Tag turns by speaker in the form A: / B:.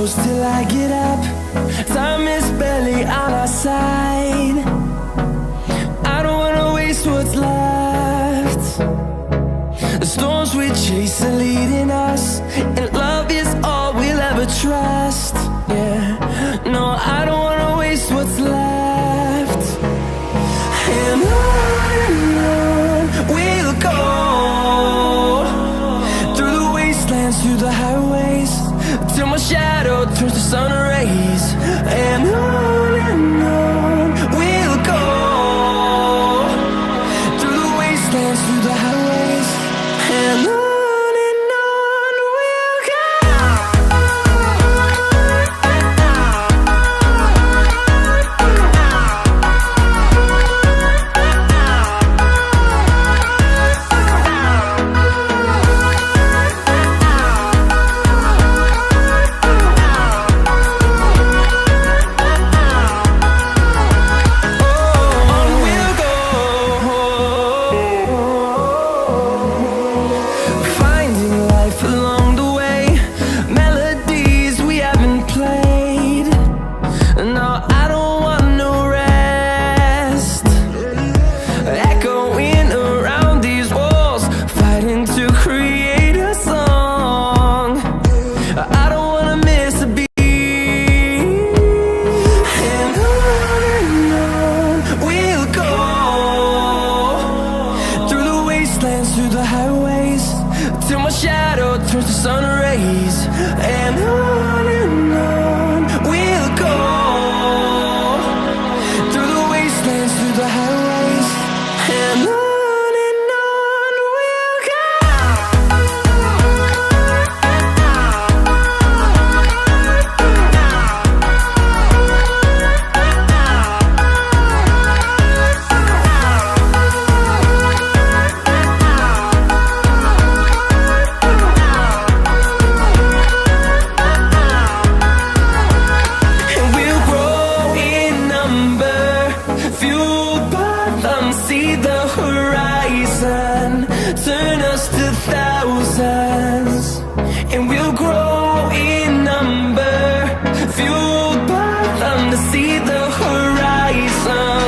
A: close till I get up. Time is barely on our side. I don't wanna waste what's left. The storms we chase are leading us, and love is all we'll ever trust. Yeah, no, I don't wanna waste what's left. And on we'll go, through the wastelands, through the highways, till my shadow turns to sun rays. And on we'll go, through the wastelands, through the highways, and on we'll go. See the horizon.